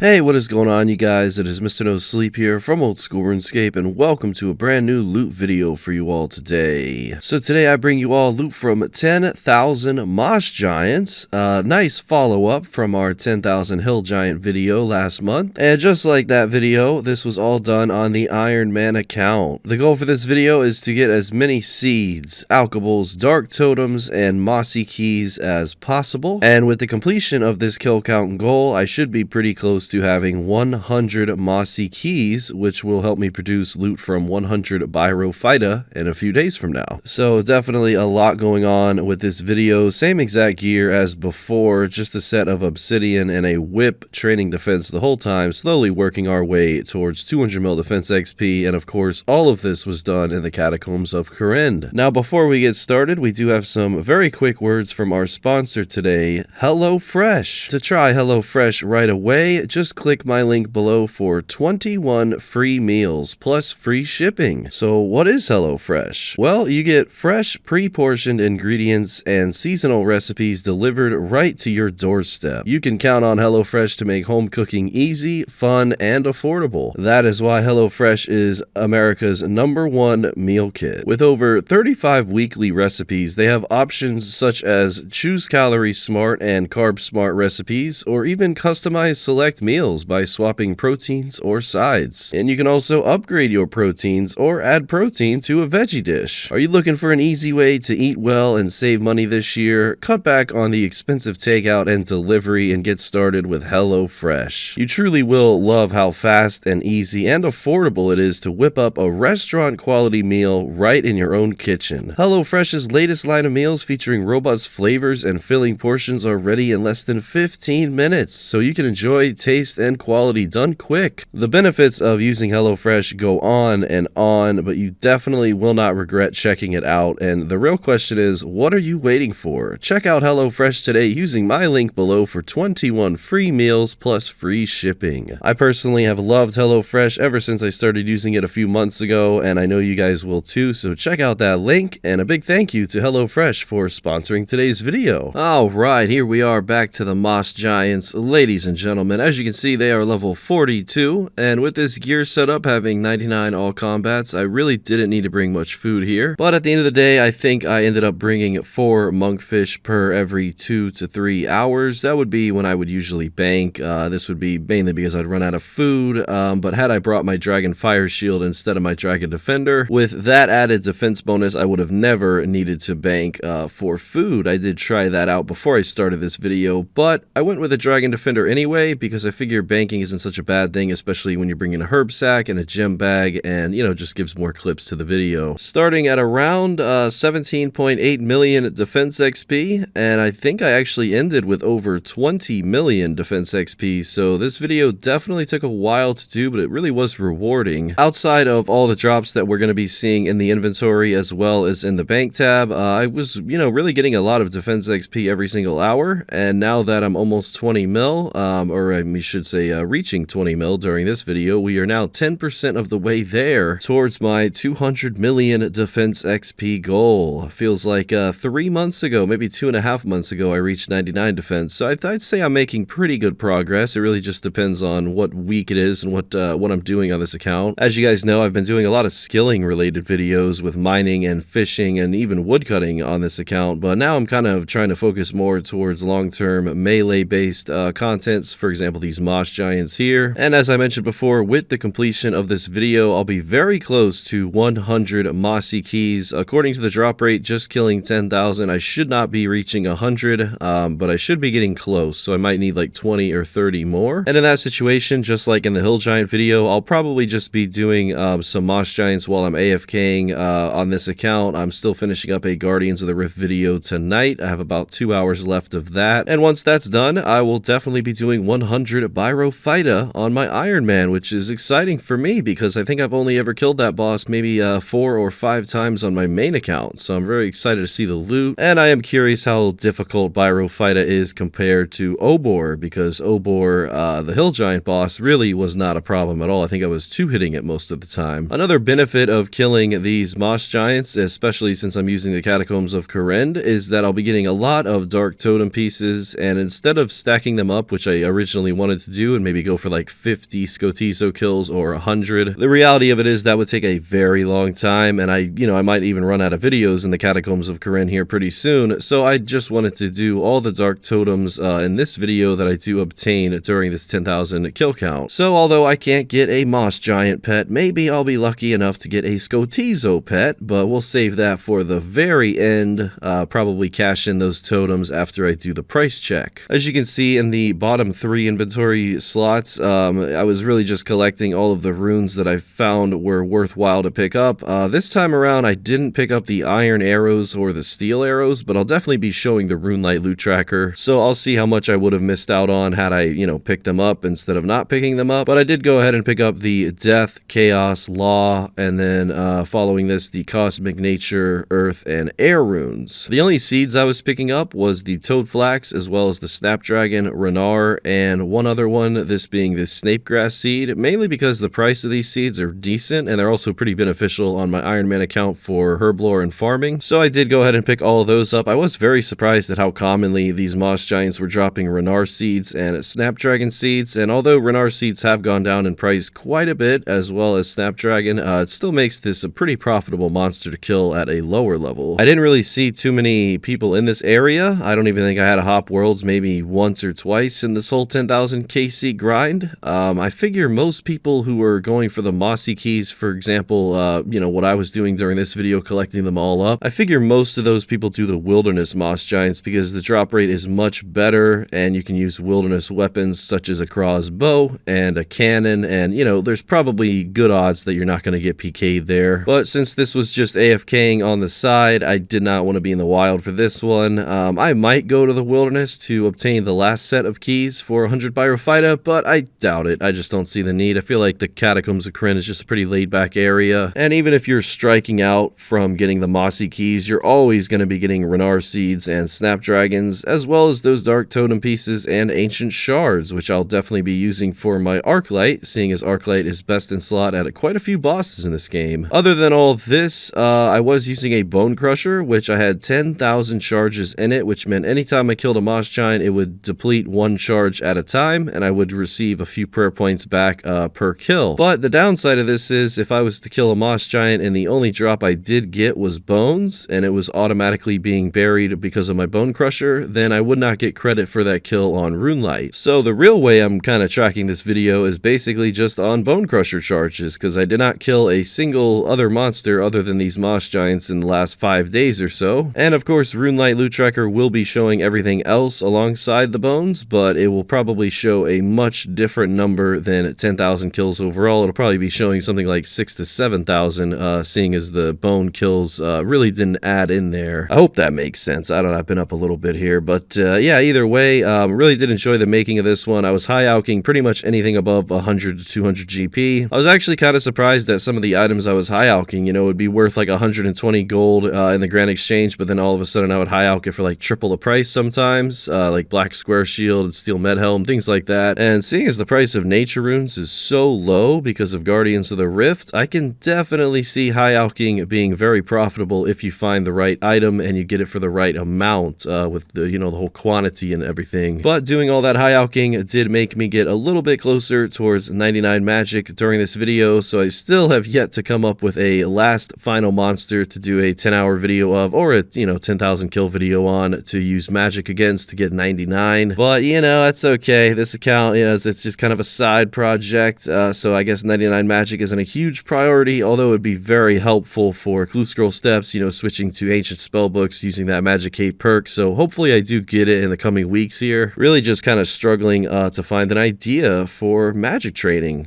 Hey, what is going on, you guys? It is Mr. No Sleep here from Old School RuneScape, and welcome to a brand new loot video for you all today. So today I bring you all loot from 10,000 Moss Giants, nice follow-up from our 10,000 Hill Giant video last month. And just like that video, this was all done on the Iron Man account. The goal for this video is to get as many seeds, alkables, dark totems, and mossy keys as possible. And with the completion of this kill count goal, I should be pretty close to having 100 mossy keys, which will help me produce loot from 100 Pyrophyta in a few days from now. So definitely a lot going on with this video. Same exact gear as before, just a set of obsidian and a whip, training defense the whole time, slowly working our way towards 200 mil defense XP, and of course all of this was done in the catacombs of Kourend. Now before we get started, we do have some very quick words from our sponsor today, HelloFresh. To try HelloFresh right away, just click my link below for 21 free meals plus free shipping. So what is HelloFresh? Well, you get fresh, pre-portioned ingredients and seasonal recipes delivered right to your doorstep. You can count on HelloFresh to make home cooking easy, fun, and affordable. That is why HelloFresh is America's #1 meal kit. With over 35 weekly recipes, they have options such as choose calorie smart and carb smart recipes, or even customize select meals by swapping proteins or sides. And you can also upgrade your proteins or add protein to a veggie dish. Are you looking for an easy way to eat well and save money this year? Cut back on the expensive takeout and delivery and get started with HelloFresh. You truly will love how fast and easy and affordable it is to whip up a restaurant quality meal right in your own kitchen. HelloFresh's latest line of meals featuring robust flavors and filling portions are ready in less than 15 minutes, so you can enjoy taste and quality done quick. The benefits of using HelloFresh go on and on, but you definitely will not regret checking it out. And the real question is, what are you waiting for? Check out HelloFresh today using my link below for 21 free meals plus free shipping. I personally have loved HelloFresh ever since I started using it a few months ago, and I know you guys will too, so check out that link. And a big thank you to HelloFresh for sponsoring today's video. Alright, here we are back to the Moss Giants. Ladies and gentlemen, as you can see, they are level 42, and with this gear setup having 99 all combats, I really didn't need to bring much food here. But at the end of the day, I think I ended up bringing 4 monkfish per every 2 to 3 hours. That would be when I would usually bank. This would be mainly because I'd run out of food, but had I brought my Dragon Fire Shield instead of my Dragon Defender, with that added defense bonus, I would have never needed to bank for food. I did try that out before I started this video, but I went with a Dragon Defender anyway because I figure banking isn't such a bad thing, especially when you're bringing a herb sack and a gem bag, and just gives more clips to the video. Starting at around 17.8 million defense XP, and I think I actually ended with over 20 million defense XP, so this video definitely took a while to do, but it really was rewarding. Outside of all the drops that we're going to be seeing in the inventory as well as in the bank tab, I was really getting a lot of defense XP every single hour, and now that I'm almost 20 mil, or I should say reaching 20 mil during this video, we are now 10% of the way there towards my 200 million defense XP goal. Feels like 3 months ago, maybe 2.5 months ago, I reached 99 defense, so I'd say I'm making pretty good progress. It really just depends on what week it is and what I'm doing on this account. As you guys know, I've been doing a lot of skilling related videos with mining and fishing and even woodcutting on this account, but now I'm kind of trying to focus more towards long-term melee based contents, for example these Moss Giants here. And as I mentioned before, with the completion of this video, I'll be very close to 100 mossy keys. According to the drop rate, just killing 10,000, I should not be reaching 100, but I should be getting close, so I might need like 20 or 30 more. And in that situation, just like in the Hill Giant video, I'll probably just be doing some Moss Giants while I'm AFKing on this account. I'm still finishing up a Guardians of the Rift video tonight. I have about 2 hours left of that, and once that's done, I will definitely be doing 100 Pyrophyta on my Iron Man, which is exciting for me because I think I've only ever killed that boss maybe 4 or 5 times on my main account, so I'm very excited to see the loot. And I am curious how difficult Pyrophyta is compared to Obor, because Obor, the Hill Giant boss, really was not a problem at all. I think I was 2-hitting it most of the time. Another benefit of killing these Moss Giants, especially since I'm using the Catacombs of Kourend, is that I'll be getting a lot of Dark Totem pieces, and instead of stacking them up, which I originally wanted wanted to do and maybe go for like 50 Skotizo kills or 100. The reality of it is that would take a very long time, and I might even run out of videos in the Catacombs of Kharen here pretty soon, so I just wanted to do all the Dark Totems in this video that I do obtain during this 10,000 kill count. So although I can't get a Moss Giant pet, maybe I'll be lucky enough to get a Skotizo pet, but we'll save that for the very end, probably cash in those totems after I do the price check. As you can see in the bottom 3 inventory slots, I was really just collecting all of the runes that I found were worthwhile to pick up. This time around I didn't pick up the iron arrows or the steel arrows, but I'll definitely be showing the RuneLite loot tracker, so I'll see how much I would have missed out on had I, picked them up instead of not picking them up. But I did go ahead and pick up the Death, Chaos, Law, and then following this, the Cosmic Nature, Earth, and Air runes. The only seeds I was picking up was the Toadflax, as well as the Snapdragon, Renar, and one other one, this being the Snapegrass seed, mainly because the price of these seeds are decent, and they're also pretty beneficial on my Iron Man account for herblore and farming. So I did go ahead and pick all of those up. I was very surprised at how commonly these Moss Giants were dropping Renar seeds and Snapdragon seeds, and although Renar seeds have gone down in price quite a bit, as well as Snapdragon, it still makes this a pretty profitable monster to kill at a lower level. I didn't really see too many people in this area. I don't even think I had a Hop Worlds maybe once or twice in this whole 10,000 KC grind. I figure most people who are going for the Mossy Keys, for example, what I was doing during this video, collecting them all up, I figure most of those people do the Wilderness Moss Giants because the drop rate is much better and you can use wilderness weapons such as a crossbow and a cannon, and there's probably good odds that you're not going to get PK'd there. But since this was just AFKing on the side, I did not want to be in the wild for this one. I might go to the wilderness to obtain the last set of keys for 100 Pyrophyta, but I doubt it. I just don't see the need. I feel like the Catacombs of Kharen is just a pretty laid back area, and even if you're striking out from getting the Mossy Keys, you're always going to be getting Renar seeds and Snapdragons, as well as those Dark Totem pieces and Ancient Shards, which I'll definitely be using for my Arclight, seeing as Arclight is best in slot at quite a few bosses in this game. Other than all this, I was using a Bone Crusher, which I had 10,000 charges in it, which meant anytime I killed a Moss Giant, it would deplete 1 charge at a time, and I would receive a few prayer points back per kill. But the downside of this is, if I was to kill a Moss Giant and the only drop I did get was bones, and it was automatically being buried because of my Bone Crusher, then I would not get credit for that kill on RuneLite. So the real way I'm kind of tracking this video is basically just on Bone Crusher charges, because I did not kill a single other monster other than these Moss Giants in the last 5 days or so. And of course, RuneLite Loot Tracker will be showing everything else alongside the bones, but it will probably show a much different number than 10,000 kills overall. It'll probably be showing something like 6,000 to 7,000, seeing as the bone kills really didn't add in there. I hope that makes sense. I don't know, I've been up a little bit here, but yeah, either way, really did enjoy the making of this one. I was high-alking pretty much anything above 100 to 200 GP. I was actually kind of surprised that some of the items I was high-alking, would be worth like 120 gold in the Grand Exchange, but then all of a sudden I would high-alk it for like triple the price sometimes, like Black Square Shield and Steel Med Helm, things like that. And seeing as the price of nature runes is so low because of Guardians of the Rift, I can definitely see high-alking being very profitable if you find the right item and you get it for the right amount with the, the whole quantity and everything. But doing all that high-alking did make me get a little bit closer towards 99 magic during this video, so I still have yet to come up with a last final monster to do a 10-hour video of, or a 10,000 kill video on to use magic against to get 99. But that's okay. This account, it's just kind of a side project, so I guess 99 magic isn't a huge priority, although it'd be very helpful for Clue Scroll Steps, switching to Ancient Spellbooks using that Magic Cape perk. So hopefully I do get it in the coming weeks here. Really just kind of struggling to find an idea for magic training,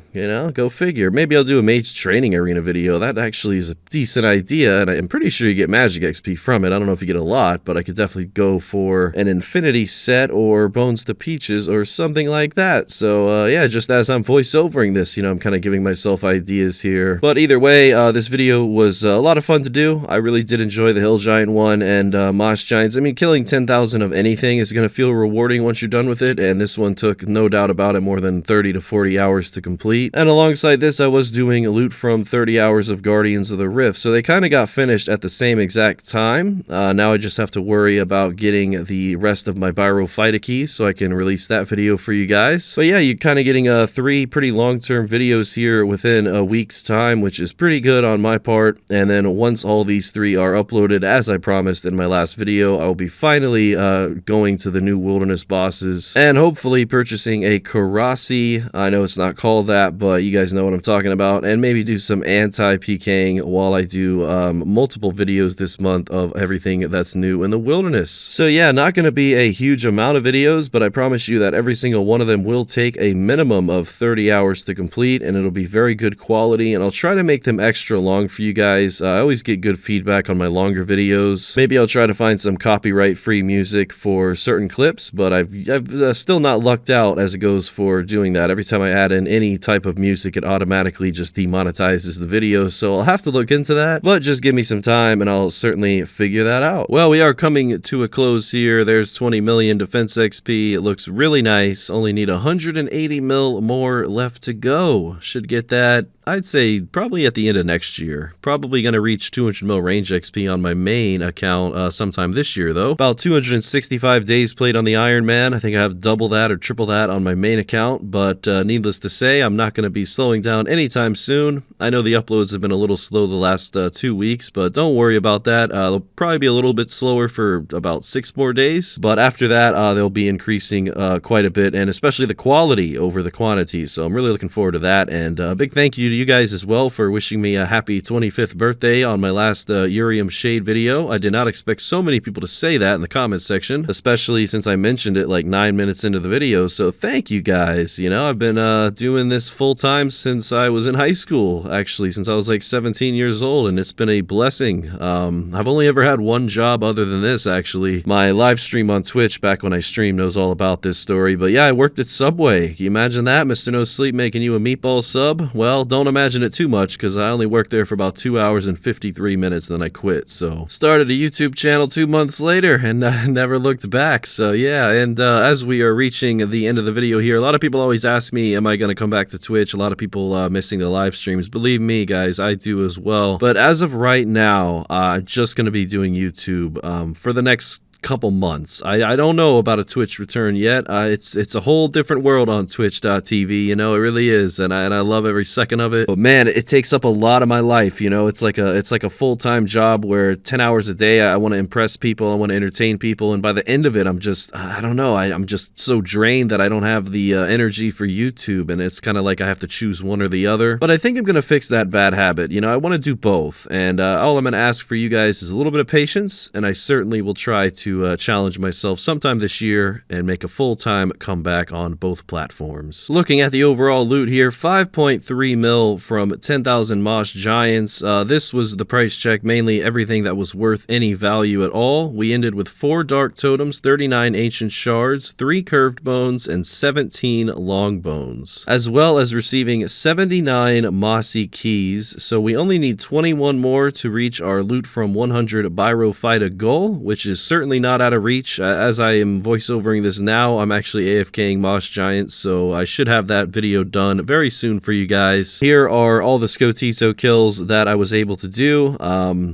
go figure. Maybe I'll do a mage training arena video. That actually is a decent idea, and I'm pretty sure you get magic XP from it. I don't know if you get a lot, but I could definitely go for an Infinity set or Bones to Peaches or something like that. So yeah, just as I'm voiceovering this, I'm kind of giving myself ideas here. But either way, this video was a lot of fun to do. I really did enjoy the Hill Giant one and Moss Giants. I mean, killing 10,000 of anything is going to feel rewarding once you're done with it, and this one took, no doubt about it, more than 30 to 40 hours to complete. And alongside this, I was doing loot from 30 hours of Guardians of the Rift, so they kind of got finished at the same exact time. Now I just have to worry about getting the rest of my Pyrophyta keys so I can release that video for you guys. But yeah, you're kind of getting 3 pretty long-term videos here within a week's time, which is pretty good on my part. And then once all these 3 are uploaded, as I promised in my last video, I will be finally going to the new wilderness bosses and hopefully purchasing a Karasi. I know it's not called that, but you guys know what I'm talking about. And maybe do some anti-PKing while I do multiple videos this month of everything that's new in the wilderness. So yeah, not going to be a huge amount of videos, but I promise you that every single one of them will take a minimum of 30 hours to complete, and it'll be very good quality, and I'll try to make them extra long for you guys. I always get good feedback on my longer videos. Maybe I'll try to find some copyright-free music for certain clips, but I've still not lucked out as it goes for doing that. Every time I add in any type of music, it automatically just demonetizes the video, so I'll have to look into that, but just give me some time and I'll certainly figure that out. Well, we are coming to a close here. There's 20 million defense XP. It looks really nice. Only need 180 mil more left to go. Should get that, I'd say, probably at the end of next year. Probably going to reach 200 mil range XP on my main account sometime this year, though. About 265 days played on the Iron Man. I think I have double that or triple that on my main account, but needless to say, I'm not going to be slowing down anytime soon. I know the uploads have been a little slow the last 2 weeks, but don't worry about that. They'll probably be a little bit slower for about 6 more days, but after that, they'll be increasing quite a bit, and especially the quality over the quantity, so I'm really looking forward to that. And a big thank you to you guys as well for wishing me a happy 25th birthday on my last Urium Shade video. I did not expect so many people to say that in the comments section, especially since I mentioned it like 9 minutes into the video, so thank you guys. You know, I've been doing this full-time since I was in high school, actually, since I was like 17 years old, and it's been a blessing. I've only ever had one job other than this, actually. My live stream on Twitch back when I streamed knows all about this story, but yeah, I worked at Subway. Can you imagine that? Mr. No Sleep making you a meatball sub? Well, don't imagine it too much, because I only worked there for about 2 hours and 53 minutes, and then I quit. So started a YouTube channel 2 months later and never looked back. So yeah, and as we are reaching the end of the video here, a lot of people always ask me, am I going to come back to Twitch? A lot of people missing the live streams. Believe me, guys, I do as well. But as of right now, I'm just going to be doing YouTube for the next couple months. I don't know about a Twitch return yet. It's a whole different world on twitch.tv, you know, it really is, and I love every second of it. But man, it takes up a lot of my life, you know. It's like a full-time job where 10 hours a day I want to impress people, I want to entertain people, and by the end of it, I'm just, I don't know, I'm just so drained that I don't have the energy for YouTube, and it's kind of like I have to choose one or the other. But I think I'm going to fix that bad habit. You know, I want to do both, and all I'm going to ask for you guys is a little bit of patience, and I certainly will try to challenge myself sometime this year and make a full-time comeback on both platforms. Looking at the overall loot here, 5.3 mil from 10,000 Mosh Giants. This was the price check, mainly everything that was worth any value at all. We ended with 4 Dark Totems, 39 Ancient Shards, 3 Curved Bones, and 17 Long Bones, as well as receiving 79 Mossy Keys. So we only need 21 more to reach our loot from 100 Pyrophyta goal, which is certainly not out of reach. As I am voiceovering this now, I'm actually AFKing Mosh Giants, so I should have that video done very soon for you guys. Here are all the Skotizo kills that I was able to do,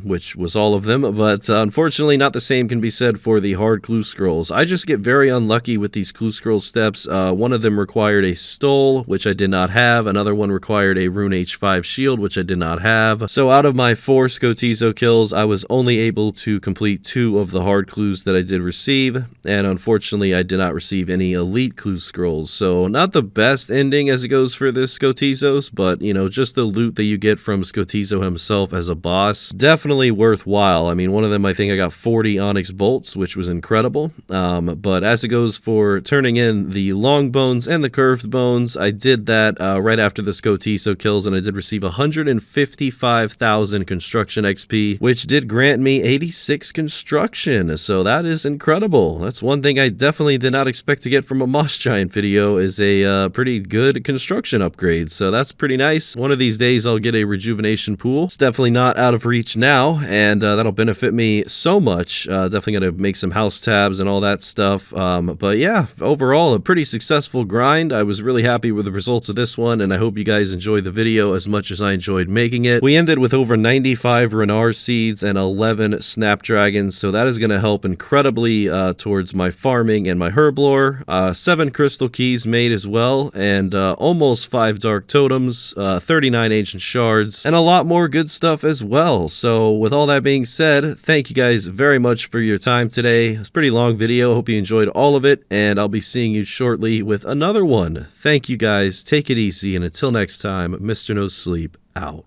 which was all of them, but unfortunately not the same can be said for the hard clue scrolls. I just get very unlucky with these clue scroll steps. One of them required a stole, which I did not have. Another one required a Rune H5 shield, which I did not have. So out of my 4 Skotizo kills, I was only able to complete 2 of the hard clues that I did receive, and unfortunately I did not receive any elite clue scrolls. So not the best ending as it goes for this Skotizos, but you know, just the loot that you get from Skotizo himself as a boss, definitely worthwhile. I mean, one of them, I think I got 40 Onyx Bolts, which was incredible. But as it goes for turning in the Long Bones and the Curved Bones, I did that right after the Skotizo kills, and I did receive 155,000 construction XP, which did grant me 86 construction. So that is incredible. That's one thing I definitely did not expect to get from a Mosh Giant video, is a pretty good construction upgrade. So that's pretty nice. One of these days I'll get a rejuvenation pool. It's definitely not out of reach now, and that'll benefit me so much. Definitely gonna make some house tabs and all that stuff. But yeah, overall a pretty successful grind. I was really happy with the results of this one, and I hope you guys enjoyed the video as much as I enjoyed making it. We ended with over 95 Renar seeds and 11 Snapdragons, so that is going to help incredibly towards my farming and my herb lore. 7 crystal keys made as well, and almost 5 dark totems, 39 ancient shards, and a lot more good stuff as well. So with all that being said, thank you guys very much for your time today. It's a pretty long video. Hope you enjoyed all of it, and I'll be seeing you shortly with another one. Thank you guys. Take it easy, and until next time, Mr. No Sleep out.